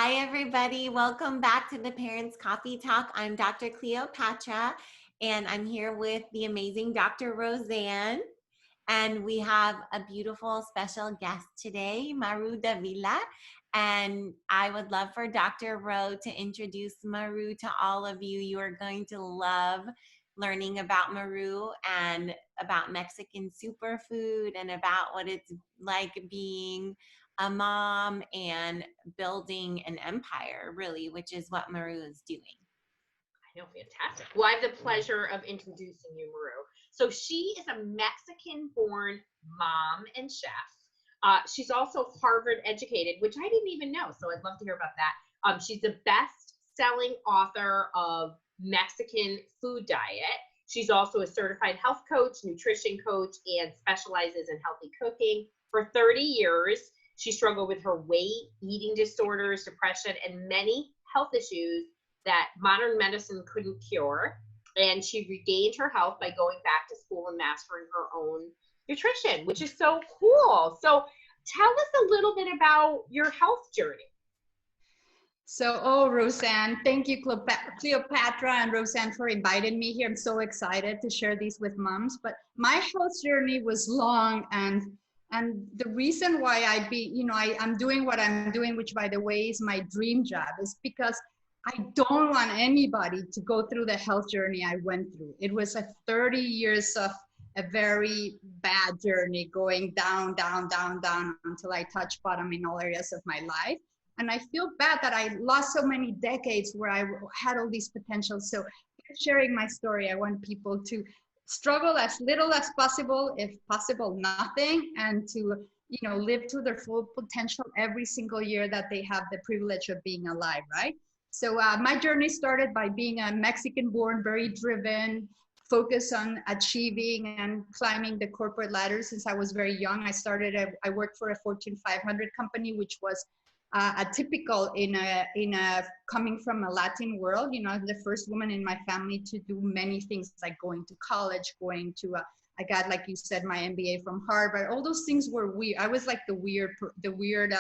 Hi, everybody. Welcome back to the Parents Coffee Talk. I'm Dr. Cleopatra, and I'm here with the amazing Dr. Roseann. And we have a beautiful special guest today, Maru Dàvila. And I would love for Dr. Ro to introduce Maru to all of you. You are going to love learning about Maru and about Mexican superfood and about what it's like being a mom and building an empire, really, which is what Maru is doing. I know, fantastic. Well, I have the pleasure of introducing you, Maru. So she is a Mexican-born mom and chef. She's also Harvard educated, which I didn't even know, so I'd love to hear about that. She's the best-selling author of Mexican Food Diet. She's also a certified health coach, nutrition coach, and specializes in healthy cooking. For 30 years, she struggled with her weight, eating disorders, depression, and many health issues that modern medicine couldn't cure. And she regained her health by going back to school and mastering her own nutrition, which is so cool. So tell us a little bit about your health journey. So, Roseann, thank you, Cleopatra and Roseann, for inviting me here. I'm so excited to share these with moms. But my health journey was long, and the reason why I'm doing what I'm doing, which by the way is my dream job, is because I don't want anybody to go through the health journey I went through. It was a 30 years of a very bad journey, going down, down, down, down until I touched bottom in all areas of my life. And I feel bad that I lost so many decades where I had all these potentials. So sharing my story, I want people to struggle as little as possible, if possible, nothing, and to live to their full potential every single year that they have the privilege of being alive, right? So my journey started by being a Mexican-born, very driven, focused on achieving and climbing the corporate ladder since I was very young. I worked for a Fortune 500 company, which was atypical in a coming from a Latin world. The first woman in my family to do many things, like going to college, I got, like you said, my MBA from Harvard. All those things were weird. I was like the weird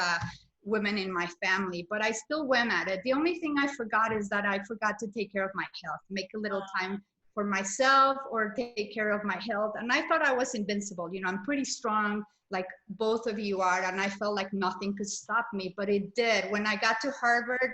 women in my family, but I still went at it. The only thing I forgot is that I forgot to take care of my health, make a little time for myself or take care of my health. And I thought I was invincible. I'm pretty strong, like both of you are, and I felt like nothing could stop me, but it did. When I got to Harvard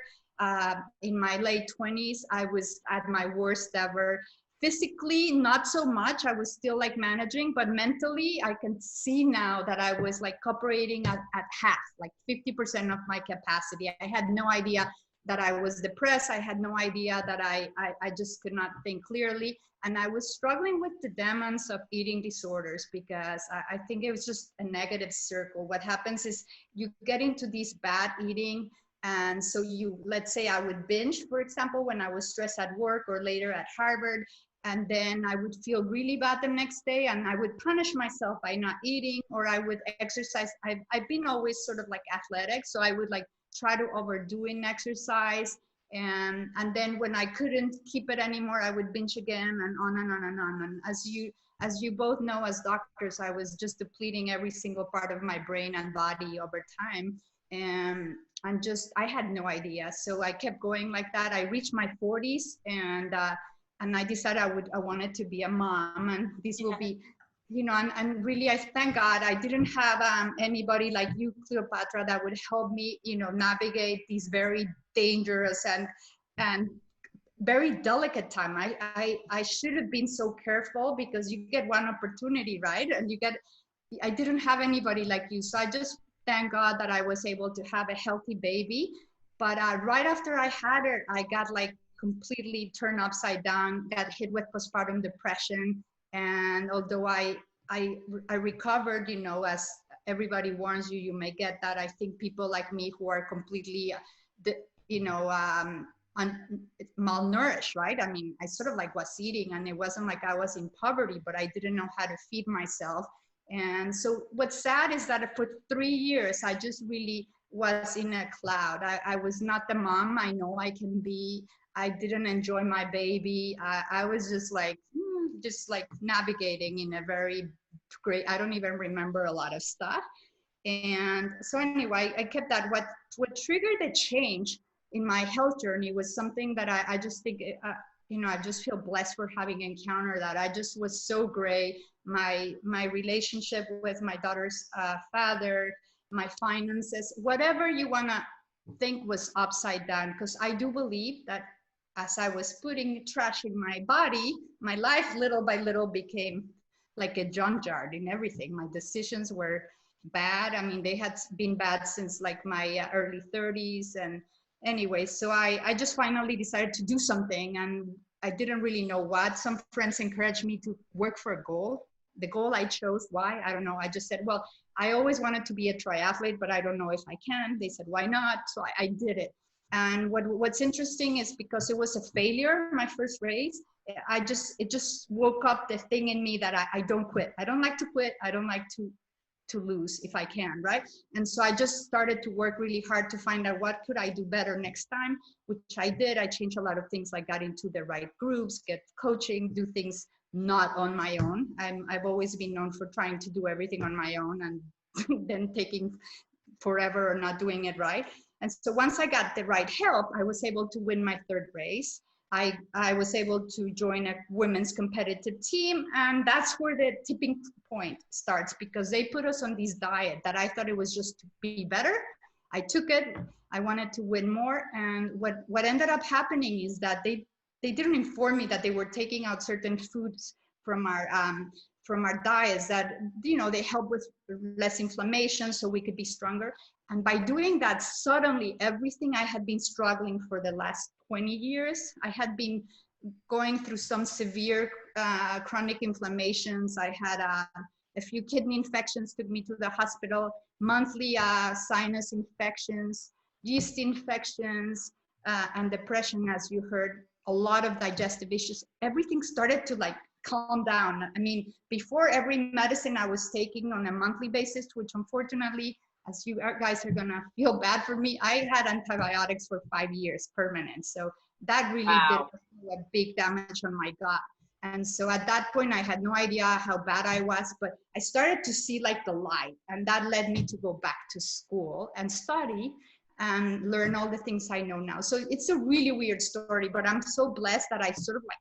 in my late 20s, I was at my worst ever. Physically, not so much. I was still like managing, but mentally, I can see now that I was like operating at half, like 50% of my capacity. I had no idea that I was depressed. I had no idea that I just could not think clearly. And I was struggling with the demons of eating disorders because I think it was just a negative circle. What happens is you get into these bad eating. And so let's say I would binge, for example, when I was stressed at work or later at Harvard. And then I would feel really bad the next day, and I would punish myself by not eating, or I would exercise. I've been always sort of like athletic, so I would like try to overdo in exercise. And then when I couldn't keep it anymore, I would binge again, and on and on and on. And as you both know, as doctors, I was just depleting every single part of my brain and body over time. And I had no idea. So I kept going like that. I reached my 40s, and I decided I wanted to be a mom, and this will be, and really, I thank God I didn't have anybody like you, Cleopatra, that would help me, navigate these very dangerous and very delicate time. I should have been so careful because you get one opportunity, right? And I didn't have anybody like you. So I just thank God that I was able to have a healthy baby. But right after I had it, I got like completely turned upside down, got hit with postpartum depression. And although I recovered, as everybody warns you, you may get that. I think people like me who are completely, malnourished, right? I mean, I sort of like was eating, and it wasn't like I was in poverty, but I didn't know how to feed myself. And so what's sad is that for 3 years, I just really was in a cloud. I was not the mom I know I can be. I didn't enjoy my baby. I was just like navigating in a very great, I don't even remember a lot of stuff. And so anyway, I kept that. What triggered the change in my health journey was something that I just think, I just feel blessed for having encountered that. I just was so great. My relationship with my daughter's father, my finances, whatever you want to think was upside down. Because I do believe that as I was putting trash in my body, my life little by little became like a junkyard in everything. My decisions were bad. I mean, they had been bad since like my early 30s. And anyway, so I just finally decided to do something, and I didn't really know what. Some friends encouraged me to work for a goal. The goal I chose, why? I don't know. I just said, well, I always wanted to be a triathlete, but I don't know if I can. They said, why not? So I did it. And what's interesting is because it was a failure, my first race, it just woke up the thing in me that I don't quit. I don't like to quit. I don't like to lose if I can, right? And so I just started to work really hard to find out what could I do better next time, which I did. I changed a lot of things, like got into the right groups, get coaching, do things not on my own. I've always been known for trying to do everything on my own and then taking forever or not doing it right. And so once I got the right help, I was able to win my third race. I was able to join a women's competitive team, and that's where the tipping point starts, because they put us on this diet that I thought it was just to be better. I took it. I wanted to win more, and what ended up happening is that they didn't inform me that they were taking out certain foods from our diets that they help with less inflammation, so we could be stronger. And by doing that, suddenly everything I had been struggling for the last 20 years, I had been going through some severe chronic inflammations. I had a few kidney infections, took me to the hospital, monthly sinus infections, yeast infections, and depression, as you heard, a lot of digestive issues. Everything started to like calm down. I mean, before, every medicine I was taking on a monthly basis, which unfortunately, as you guys are gonna feel bad for me, I had antibiotics for 5 years permanent. So that really did a big damage on my gut. And so at that point, I had no idea how bad I was, but I started to see like the light, and that led me to go back to school and study and learn all the things I know now. So it's a really weird story, but I'm so blessed that I sort of like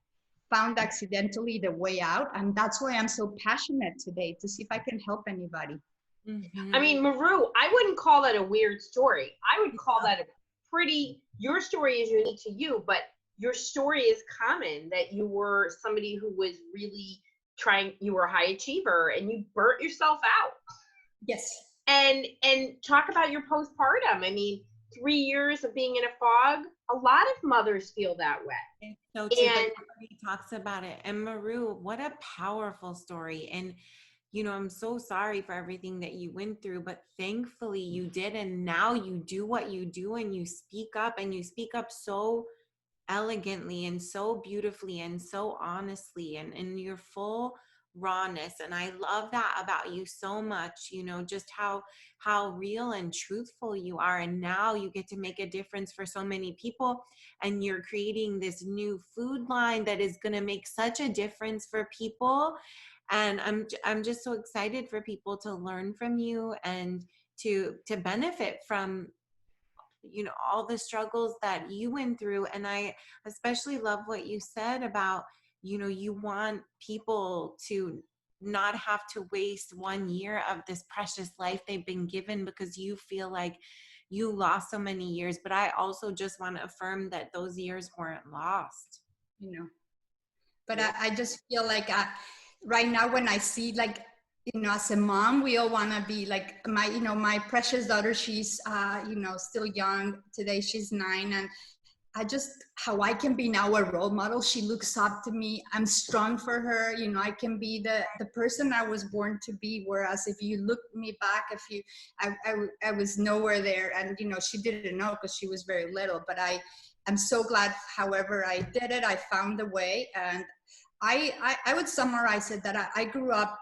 found accidentally the way out. And that's why I'm so passionate today, to see if I can help anybody. Mm-hmm. I mean, Maru, I wouldn't call that a weird story. I would call that a pretty, your story is unique to you, but your story is common, that you were somebody who was really trying, you were a high achiever and you burnt yourself out. Yes. And talk about your postpartum. I mean, 3 years of being in a fog, a lot of mothers feel that way. It's so true. And nobody talks about it. And Maru, what a powerful story. And I'm so sorry for everything that you went through, but thankfully you did. And now you do what you do, and you speak up, and you speak up so elegantly and so beautifully and so honestly, and in your full rawness. And I love that about you so much, just how real and truthful you are. And now you get to make a difference for so many people, and you're creating this new food line that is going to make such a difference for people. And I'm just so excited for people to learn from you and to benefit from all the struggles that you went through. And I especially love what you said about you want people to not have to waste 1 year of this precious life they've been given because you feel like you lost so many years. But I also just want to affirm that those years weren't lost. But I just feel like right now, when I see, like, as a mom, we all want to be like my precious daughter. She's, still young. Today she's 9. And how I can be now a role model. She looks up to me. I'm strong for her. I can be the person I was born to be. Whereas if you look me back, I was nowhere there. And, she didn't know because she was very little. But I'm so glad, however I did it, I found a way. And I would summarize it that I grew up,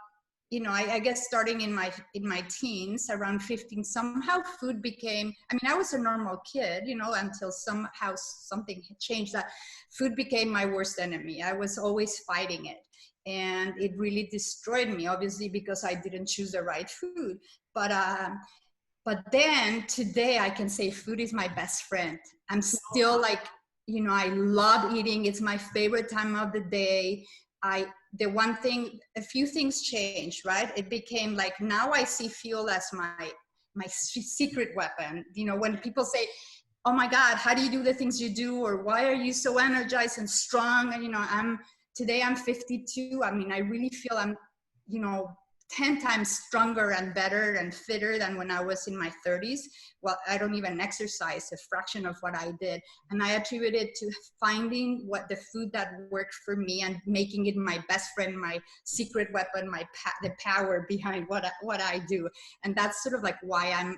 I guess starting in my teens, around 15, somehow food became, I was a normal kid, until somehow something had changed, that food became my worst enemy. I was always fighting it. and it really destroyed me, obviously, because I didn't choose the right food. But then today I can say food is my best friend. I'm still like, you know, I love eating. It's my favorite time of the day. The one thing, a few things changed, right? It became like, now I see fuel as my secret weapon. You know, when people say, oh my God, how do you do the things you do? Or why are you so energized and strong? And, you know, today I'm 52. I mean, I really feel I'm, you know, 10 times stronger and better and fitter than when I was in my 30s. Well, I don't even exercise, a fraction of what I did. And I attribute it to finding what the food that worked for me and making it my best friend, my secret weapon, the power behind what I do. And that's sort of like why I'm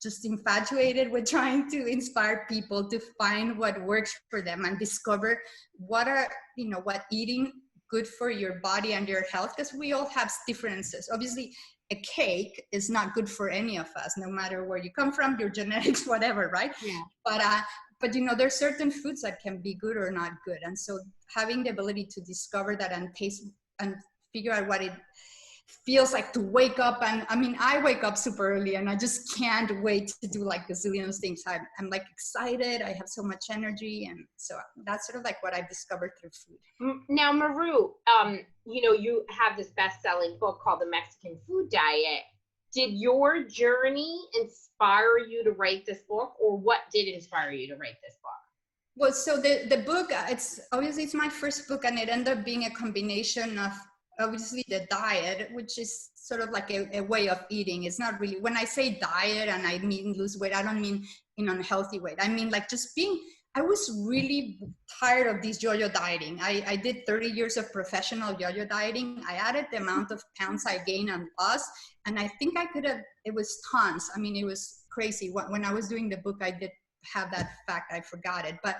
just infatuated with trying to inspire people to find what works for them and discover what eating good for your body and your health, because we all have differences. Obviously, a cake is not good for any of us, no matter where you come from, your genetics, whatever, right? Yeah. But you know, there's certain foods that can be good or not good. And so having the ability to discover that and taste and figure out what it feels like to wake up. And I mean, I wake up super early and I just can't wait to do like gazillions things. I'm like excited. I have so much energy. And so that's sort of like what I've discovered through food. Now, Maru, you know, you have this best-selling book called The Mexican Food Diet. Did your journey inspire you to write this book, or what did inspire you to write this book? Well, so the book, it's my first book, and it ended up being a combination of obviously the diet, which is sort of like a way of eating. It's not really, when I say diet and I mean lose weight, I don't mean in unhealthy weight. I mean like just I was really tired of this yo-yo dieting. I did 30 years of professional yo-yo dieting. I added the amount of pounds I gained and lost, and I think it was tons. I mean, it was crazy. When I was doing the book, I did have that fact, I forgot it, but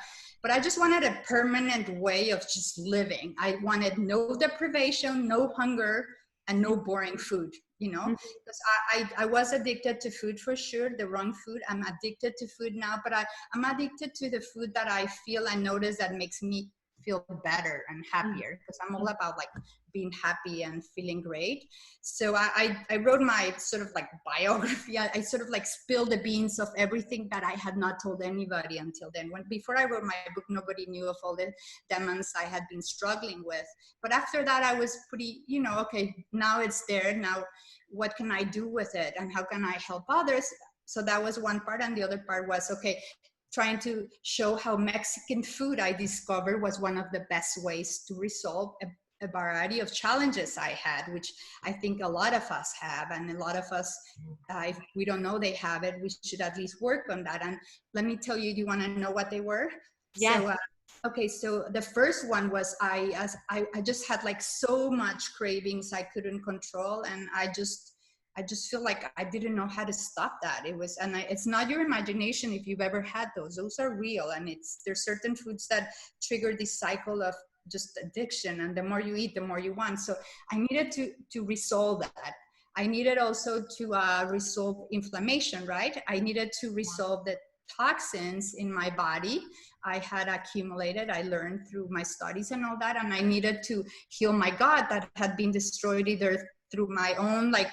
I just wanted a permanent way of just living. I wanted no deprivation, no hunger, and no boring food, you know, because I was addicted to food for sure, the wrong food. I'm addicted to food now, but I'm addicted to the food that I feel and notice that makes me feel better and happier, because I'm all about like being happy and feeling great. So I wrote my sort of like biography. I sort of like spilled the beans of everything that I had not told anybody until then. Before I wrote my book, nobody knew of all the demons I had been struggling with. But after that, I was pretty, you know, okay, now it's there. Now, what can I do with it? And how can I help others? So that was one part. And the other part was, okay, trying to show how Mexican food, I discovered, was one of the best ways to resolve a variety of challenges I had, which I think a lot of us have. And a lot of us, if we don't know they have it, we should at least work on that. And let me tell you, do you want to know what they were? Yes. So, okay, so the first one was I just had like so much cravings I couldn't control. And I just feel like I didn't know how to stop that. It's not your imagination if you've ever had those. Those are real. And there's certain foods that trigger this cycle of just addiction. And the more you eat, the more you want. So I needed to resolve that. I needed also to resolve inflammation, right? I needed to resolve the toxins in my body I had accumulated. I learned through my studies and all that. And I needed to heal my gut that had been destroyed either through my own like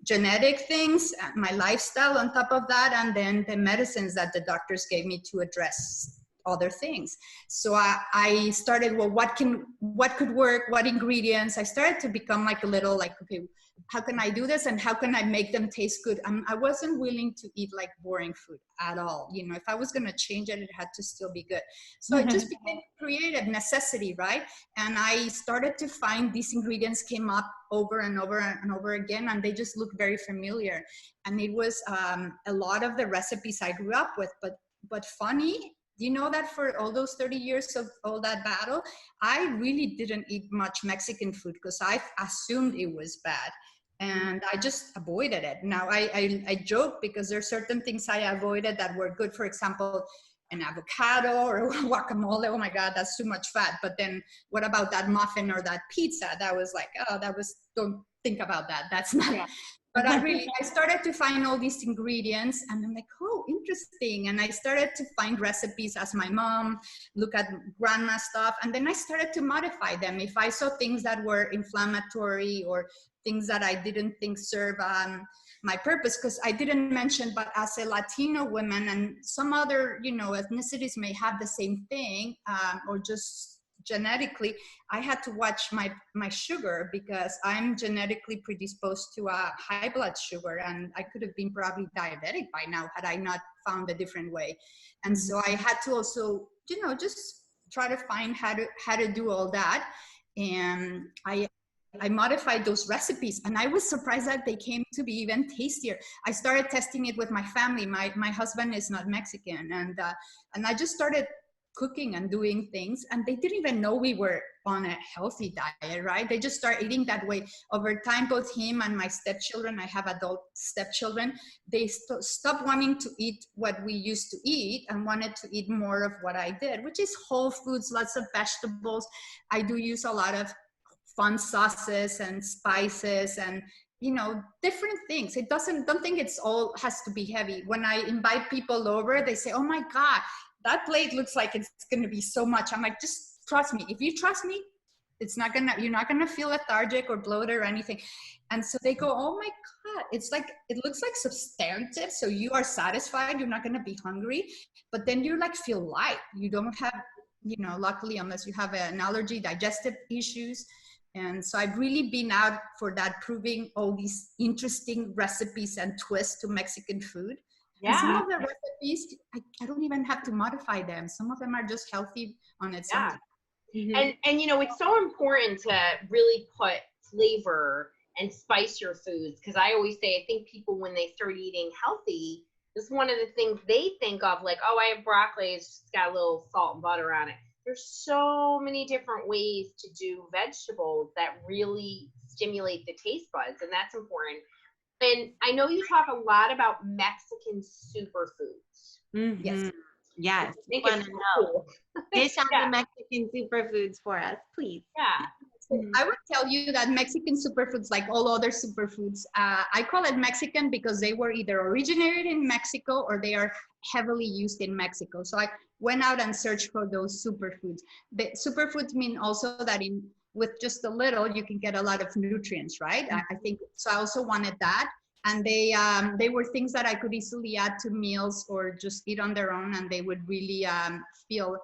genetic things, my lifestyle on top of that, and then the medicines that the doctors gave me to address other things. So I started, well, what could work, what ingredients? I started to become like a little like, okay, how can I do this and how can I make them taste good? I wasn't willing to eat like boring food at all. You know, if I was going to change it, it had to still be good. So it just became creative necessity, right? And I started to find these ingredients came up over and over and over again, and they just looked very familiar. And it was a lot of the recipes I grew up with, but funny. You know that for all those 30 years of all that battle, I really didn't eat much Mexican food because I assumed it was bad. And I just avoided it. Now I joke because there are certain things I avoided that were good. For example, an avocado or guacamole. Oh my God, that's too much fat. But then what about that muffin or that pizza? That was like, oh, think about that. That's not, Yeah. but I started to find all these ingredients and I'm like, oh, interesting. And I started to find recipes as my mom, look at grandma stuff. And then I started to modify them. If I saw things that were inflammatory or things that I didn't think serve my purpose, because I didn't mention, but as a Latino woman and some other, ethnicities may have the same thing, or just genetically, I had to watch my sugar because I'm genetically predisposed to a high blood sugar, and I could have been probably diabetic by now had I not found a different way. And so I had to also, just try to find how to do all that. And I modified those recipes, and I was surprised that they came to be even tastier. I started testing it with my family. My husband is not Mexican, and I just started cooking and doing things, and they didn't even know we were on a healthy diet, right? They just start eating that way. Over time, both him and my stepchildren, I have adult stepchildren, they stopped wanting to eat what we used to eat and wanted to eat more of what I did, which is whole foods, lots of vegetables. I do use a lot of fun sauces and spices and different things. Don't think it's all has to be heavy. When I invite people over, they say, oh my God, that plate looks like it's going to be so much. I'm like, just trust me. If you trust me, you're not going to feel lethargic or bloated or anything. And so they go, oh my God, it looks like substantive. So you are satisfied. You're not going to be hungry, but then you feel light. You don't have, luckily, unless you have an allergy, digestive issues. And so I've really been out for that, proving all these interesting recipes and twists to Mexican food. Yeah. And some of the recipes, I don't even have to modify them. Some of them are just healthy on its own. Mm-hmm. And it's so important to really put flavor and spice your foods, because I always say, I think people, when they start eating healthy, this is one of the things they think of, like, oh, I have broccoli, it's just got a little salt and butter on it. There's so many different ways to do vegetables that really stimulate the taste buds, and that's important. And I know you talk a lot about Mexican superfoods. Mm-hmm. Yes. Yes. I think it's cool. Dish out the Mexican superfoods for us, please. Yeah. I would tell you that Mexican superfoods, like all other superfoods, I call it Mexican because they were either originated in Mexico or they are heavily used in Mexico. So I went out and searched for those superfoods. The superfoods mean also that with just a little, you can get a lot of nutrients, right? I think, so I also wanted that. And they were things that I could easily add to meals or just eat on their own, and they would really feel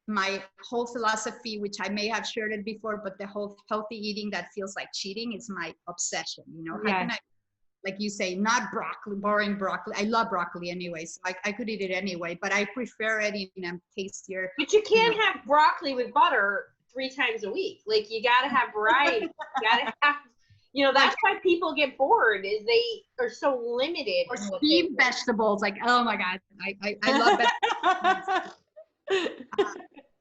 my whole philosophy, which I may have shared it before, but the whole healthy eating that feels like cheating is my obsession. How can I, like you say, not broccoli, boring broccoli. I love broccoli anyway, so I could eat it anyway, but I prefer it in a tastier. But you can't have broccoli with butter 3 times a week. Like, you got to have variety. You got to have, that's why people get bored, is they are so limited. Or steamed vegetables, like, oh my God, I love vegetables.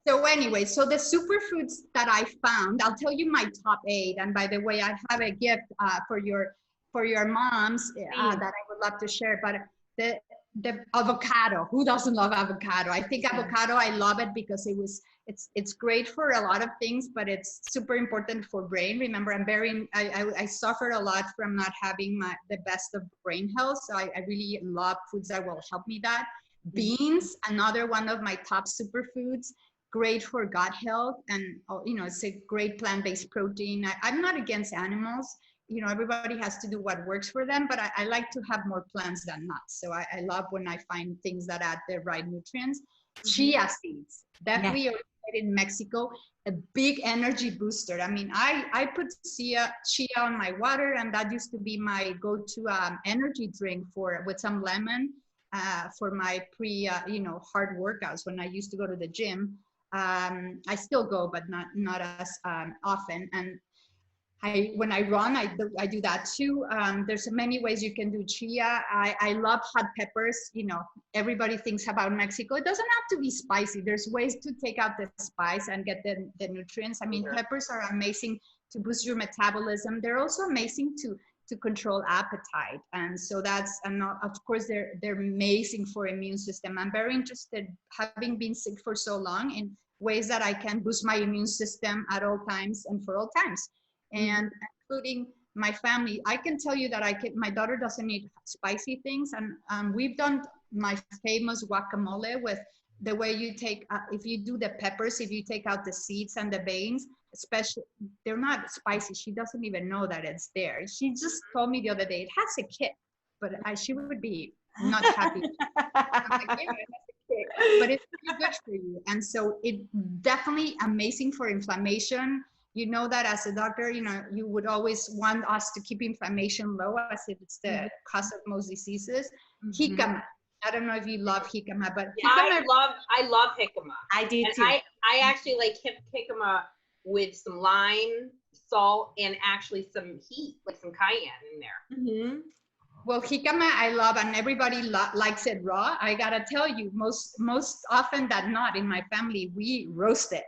So anyway, so the superfoods that I found, I'll tell you my top 8. And by the way, I have a gift for your moms that I would love to share. But the avocado, who doesn't love avocado? I think avocado, I love it because it's great for a lot of things, but it's super important for brain. Remember, I suffered a lot from not having the best of brain health. So I really love foods that will help me that. Beans, another one of my top superfoods, great for gut health. And, it's a great plant-based protein. I'm not against animals. Everybody has to do what works for them, but I like to have more plants than nuts. So I love when I find things that add the right nutrients. Chia seeds, definitely originated in Mexico, a big energy booster. I mean, I put chia on my water, and that used to be my go-to energy drink with some lemon for my hard workouts when I used to go to the gym. I still go, but not as often. And when I run, I do that too. There's many ways you can do chia. I love hot peppers. Everybody thinks about Mexico. It doesn't have to be spicy. There's ways to take out the spice and get the nutrients. I mean, peppers are amazing to boost your metabolism. They're also amazing to control appetite. And so of course, they're amazing for immune system. I'm very interested, having been sick for so long, in ways that I can boost my immune system at all times and for all times. And including my family, I can tell you that my daughter doesn't eat spicy things. And we've done my famous guacamole with the way you take, if you do the peppers, if you take out the seeds and the veins, especially, they're not spicy. She doesn't even know that it's there. She just told me the other day, it has a kick, but she would be not happy. I'm like, yeah, it has a kick, but it's really good for you. And so it definitely amazing for inflammation. You know that as a doctor, you know, you would always want us to keep inflammation low as if it's the cause of most diseases. Jicama. I don't know if you love jicama, but I love jicama. I do and too. I actually like jicama with some lime, salt, and actually some heat, like some cayenne in there. Well, jicama I love, and everybody likes it raw. I gotta tell you, most often than not in my family, we roast it,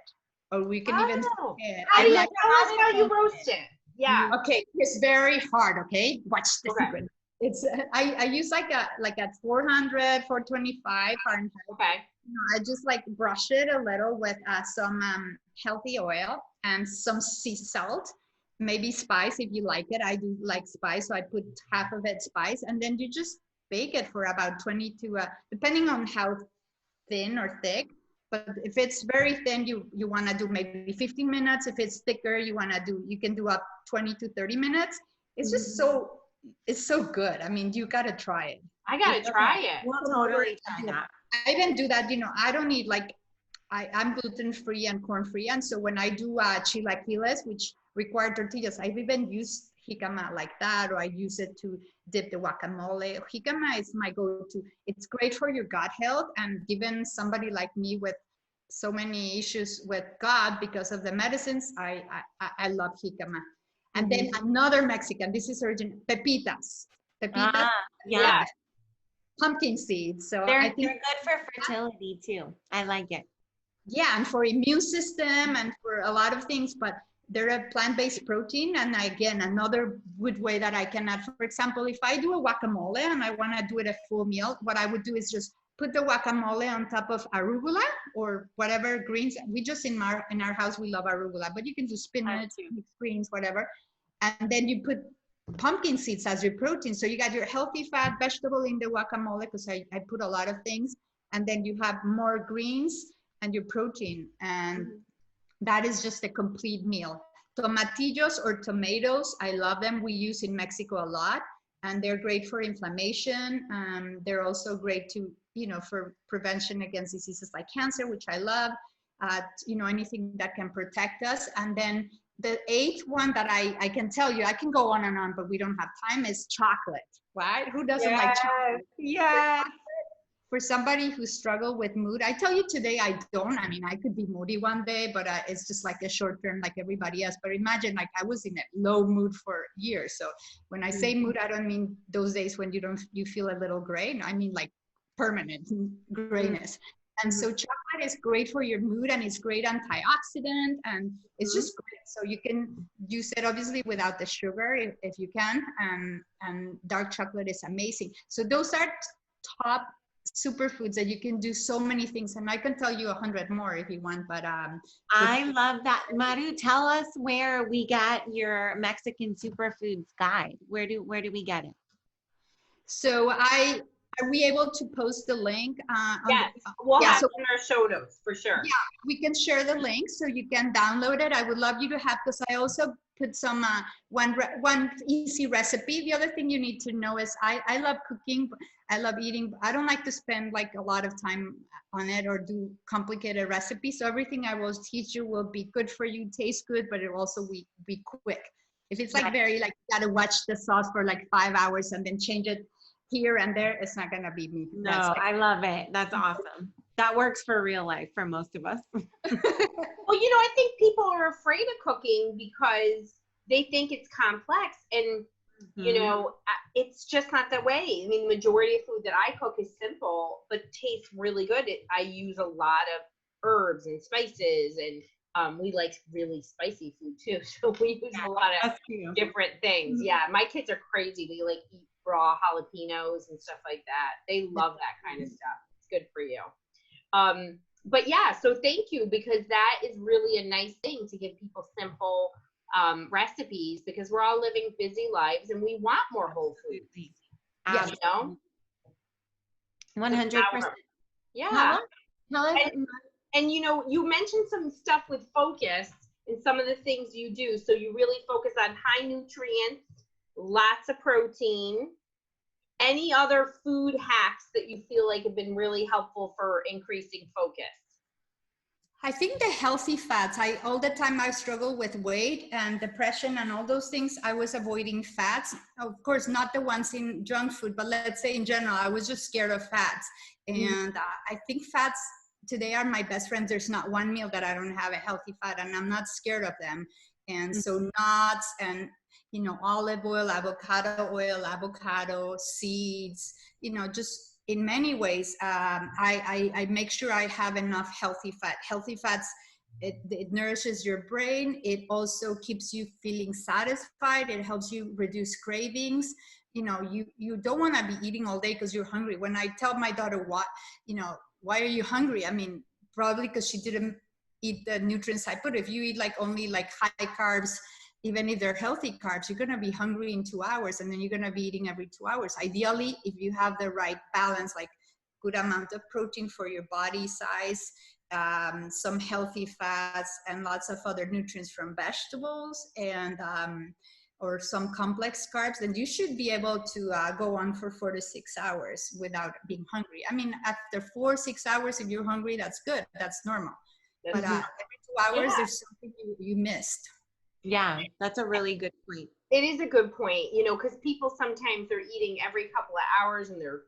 or we can even. Tell us how you roast it. Yeah. Okay, it's very hard. Okay, watch the secret. It's I use like at 400, 425 Fahrenheit. Okay. You know, I just like brush it a little with some healthy oil and some sea salt, maybe spice if you like it. I do like spice, so I put half of it spice, and then you just bake it for about 20 to depending on how thin or thick. But if it's very thin, you want to do maybe 15 minutes. If it's thicker, you can do up 20 to 30 minutes. It's just it's so good. I mean, you got to try it. I got to try it. We'll totally try that. I even do that, you know, I don't eat like, I'm gluten-free and corn-free. And so when I do chilaquiles, which require tortillas, I've even used jicama like that, or I use it to dip the guacamole. Jicama is my go-to. It's great for your gut health. And given somebody like me with so many issues with gut because of the medicines, I love jicama. And then another Mexican, this is original, pepitas. Pepitas, yeah. Pumpkin seeds. So they're I think good for fertility too. I like it. Yeah, and for immune system and for a lot of things, but they're a plant-based protein. And again, another good way that I can add, for example, if I do a guacamole and I want to do it a full meal, what I would do is just put the guacamole on top of arugula or whatever greens. We just in our house, we love arugula, but you can do spinach, mixed greens, whatever. And then you put pumpkin seeds as your protein. So you got your healthy fat vegetable in the guacamole, because I put a lot of things. And then you have more greens and your protein. And that is just a complete meal. Tomatillos or tomatoes, I love them. We use in Mexico a lot. And they're great for inflammation. They're also great to, you know, for prevention against diseases like cancer, which I love. You know, anything that can protect us. And then the 8th one that I can tell you, I can go on and on, but we don't have time, is chocolate, right? Who doesn't like chocolate? Yes. For somebody who struggled with mood, I tell you today, I don't. I mean, I could be moody one day, but it's just like a short term like everybody else. But imagine, like, I was in a low mood for years. So when I say mood, I don't mean those days when you feel a little gray. I mean like permanent grayness. And so chocolate is great for your mood, and it's great antioxidant, and it's just great. So you can use it obviously without the sugar if you can, and dark chocolate is amazing. So those are top superfoods that you can do so many things, and I can tell you 100 more if you want, but I love that. Maru, tell us where we got your Mexican superfoods guide. Where do we get it? So are we able to post the link? Yes, we'll have it in our show notes for sure. Yeah, we can share the link so you can download it. I would love you to have, because I also put some one easy recipe. The other thing you need to know is I love cooking. I love eating. I don't like to spend like a lot of time on it or do complicated recipes. So everything I will teach you will be good for you, taste good, but it will also be quick. If it's like very like you gotta watch the sauce for like 5 hours and then change it here and there, it's not gonna be me. No, I love it. That's awesome. That works for real life for most of us. Well, you know, I think people are afraid of cooking because they think it's complex, and you know, it's just not that way. I mean, the majority of food that I cook is simple, but tastes really good. I use a lot of herbs and spices, and we like really spicy food too. So we use a lot of different things. Yeah, my kids are crazy. They like eat raw jalapenos and stuff like that. They love that kind of stuff. It's good for you. But yeah, so thank you, because that is really a nice thing to give people simple recipes, because we're all living busy lives and we want more whole foods. Yes. You know? 100%. Yeah. Tell us. And you know, you mentioned some stuff with focus and some of the things you do. So you really focus on high nutrients, lots of protein. Any other food hacks that you feel like have been really helpful for increasing focus? I think the healthy fats, all the time I struggle with weight and depression and all those things. I was avoiding fats. Of course, not the ones in junk food, but let's say in general, I was just scared of fats. And I think fats today are my best friends. There's not one meal that I don't have a healthy fat, and I'm not scared of them. And so nuts and, you know, olive oil, avocado, seeds, you know, just in many ways, I make sure I have enough healthy fat. Healthy fats, it nourishes your brain. It also keeps you feeling satisfied. It helps you reduce cravings. You know, you don't want to be eating all day because you're hungry. When I tell my daughter, why are you hungry? I mean, probably because she didn't eat the nutrients I put. If you eat only high carbs, even if they're healthy carbs, you're going to be hungry in 2 hours, and then you're going to be eating every 2 hours. Ideally, if you have the right balance, like good amount of protein for your body size, some healthy fats, and lots of other nutrients from vegetables, and or some complex carbs, then you should be able to go on for 4 to 6 hours without being hungry. I mean, after 4 or 6 hours, if you're hungry, that's good. That's normal. But every 2 hours, there's something you missed. Yeah, that's a really good point. It is a good point, you know, because people sometimes they're eating every couple of hours and their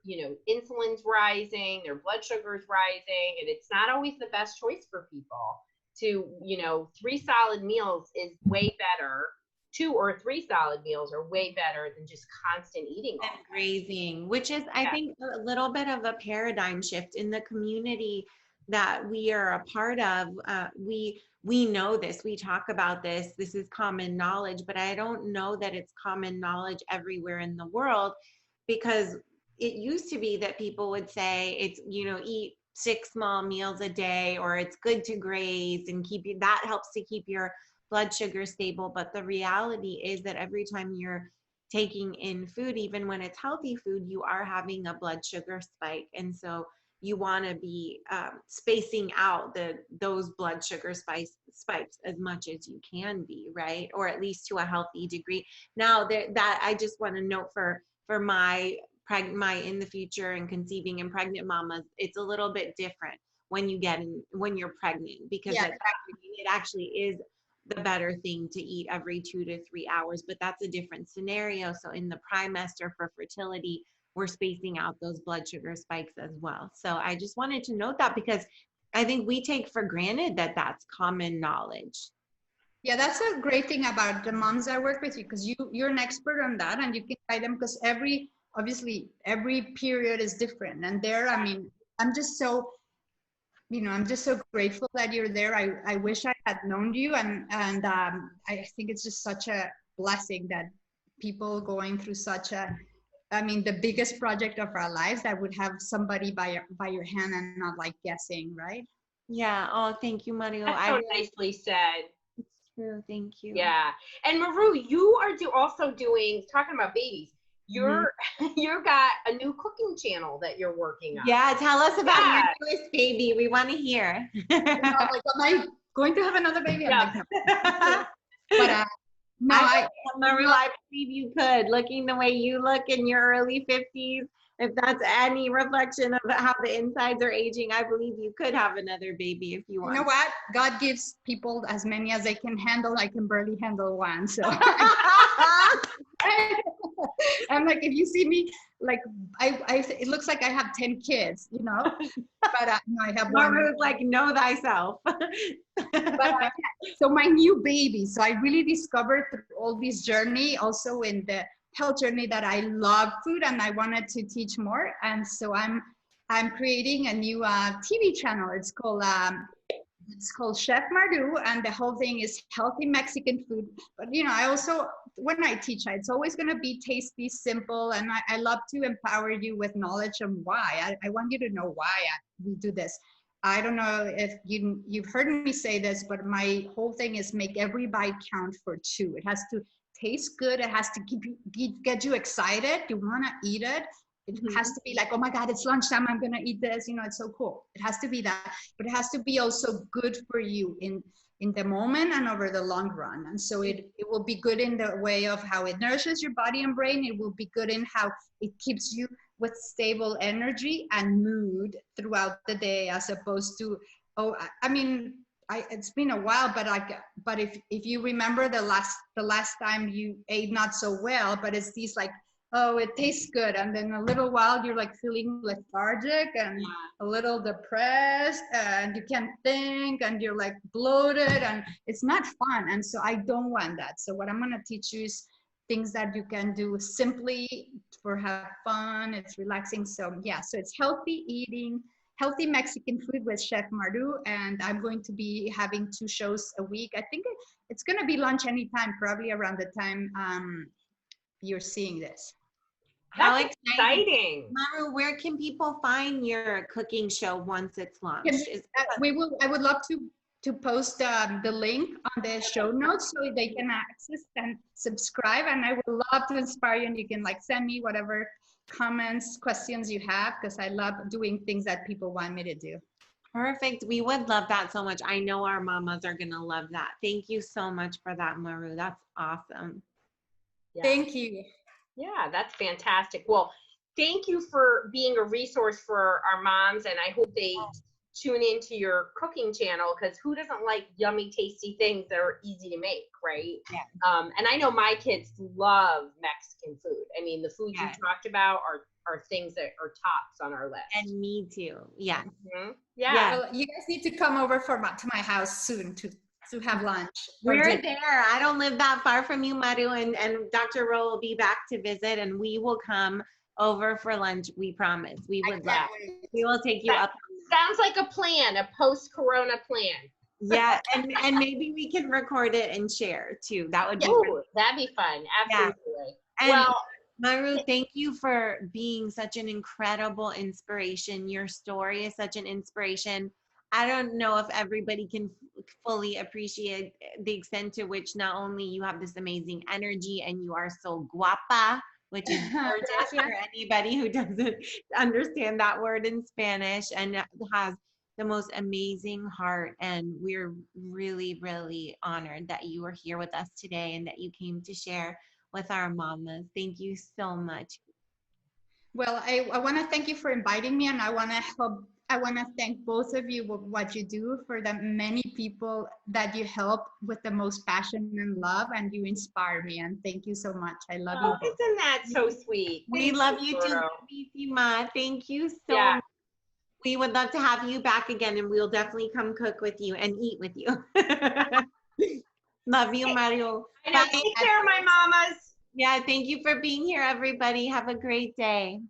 you know, insulin's rising, their blood sugar's rising, and it's not always the best choice for people. To, you know, 3 solid meals is way better. 2 or 3 solid meals are way better than just constant eating and grazing, which is, I think, a little bit of a paradigm shift in the community that we are a part of. We know this, we talk about this is common knowledge, but I don't know that it's common knowledge everywhere in the world, because it used to be that people would say it's, you know, eat 6 small meals a day, or it's good to graze and that helps to keep your blood sugar stable. But the reality is that every time you're taking in food, even when it's healthy food, you are having a blood sugar spike. And so you want to be spacing out those blood sugar spikes as much as you can be, right? Or at least to a healthy degree. Now that I just want to note for my in the future and conceiving and pregnant mamas, it's a little bit different when you're pregnant, because it actually is the better thing to eat every 2 to 3 hours, but that's a different scenario. So in the trimester for fertility, we're spacing out those blood sugar spikes as well. So I just wanted to note that, because I think we take for granted that that's common knowledge. Yeah, that's a great thing about the moms I work with, because you're an expert on that, and you can guide them, because obviously every period is different. And I mean, I'm just so grateful that you're there. I wish I had known you, and I think it's just such a blessing that people going through the biggest project of our lives, that would have somebody by your hand and not guessing, right? Yeah. Oh, thank you, Mario. That's so nicely said. It's true. Thank you. Yeah. And Maru, you are also doing, talking about babies, you've got a new cooking channel that you're working on. Yeah, tell us about your newest baby. We want to hear. Am I going to have another baby? Yeah. But Maru, I believe you could. Looking the way you look in your early 50s, if that's any reflection of how the insides are aging, I believe you could have another baby if you want. You know what? God gives people as many as they can handle. I can barely handle one. So I'm like, if you see me, it looks like I have 10 kids, you know, but no, I have one. Maru's like, know thyself. So my new baby. So I really discovered through all this journey, also in the health journey, that I love food and I wanted to teach more. And so I'm creating a new TV channel. It's called Chef Maru, and the whole thing is healthy Mexican food. But you know, I also, when I teach, it's always going to be tasty, simple, and I love to empower you with knowledge on why. I want you to know why we do this. I don't know if you've heard me say this, but my whole thing is make every bite count for two. It has to taste good. It has to get you excited. You want to eat it. It has to be like, oh my God, it's lunchtime. I'm going to eat this. You know, it's so cool. It has to be that, but it has to be also good for you in the moment and over the long run. And so it will be good in the way of how it nourishes your body and brain. It will be good in how it keeps you with stable energy and mood throughout the day, as opposed to, it's been a while, but if you remember the last time you ate not so well, but it's these like, oh, it tastes good, and then a little while you're like feeling lethargic and a little depressed, and you can't think, and you're like bloated, and it's not fun. And so I don't want that. So what I'm going to teach you is things that you can do simply for have fun. It's relaxing. So yeah, so it's healthy eating, healthy Mexican food with Chef Maru, and I'm going to be having 2 shows a week. I think it's going to be lunch anytime, probably around the time you're seeing this. How That's exciting. Maru, where can people find your cooking show once it's launched? I would love to post the link on the show notes so they can access and subscribe. And I would love to inspire you, and you can like send me whatever comments, questions you have, because I love doing things that people want me to do. Perfect. We would love that so much. I know our mamas are going to love that. Thank you so much for that, Maru. That's awesome. Yeah. Thank you. Yeah, that's fantastic. Well, thank you for being a resource for our moms, and I hope they tune into your cooking channel, because who doesn't like yummy, tasty things that are easy to make, right? Yeah. And I know my kids love Mexican food. I mean, the foods you talked about are things that are tops on our list. And me too. Yeah. Mm-hmm. Yeah. Well, you guys need to come over to my house soon to have lunch. We're there. I don't live that far from you, Maru, and Dr. Ro will be back to visit, and we will come over for lunch. We promise. We would love. We will take you up. Sounds like a plan, a post-corona plan. Yeah, and maybe we can record it and share too. That would be that'd be fun. Absolutely. Yeah. And Maru, thank you for being such an incredible inspiration. Your story is such an inspiration. I don't know if everybody can fully appreciate the extent to which not only you have this amazing energy and you are so guapa, which is gorgeous for anybody who doesn't understand that word in Spanish, and has the most amazing heart. And we're really, really honored that you are here with us today and that you came to share with our mamas. Thank you so much. Well, I want to thank you for inviting me, and I want to thank both of you with what you do for the many people that you help with the most passion and love, and you inspire me. And thank you so much. I love you both. Isn't that so sweet? We love you too, Bellissima. Thank you so much. We would love to have you back again, and we'll definitely come cook with you and eat with you. Love you, Maru. I know. Take care, my mamas. Yeah, thank you for being here, everybody. Have a great day.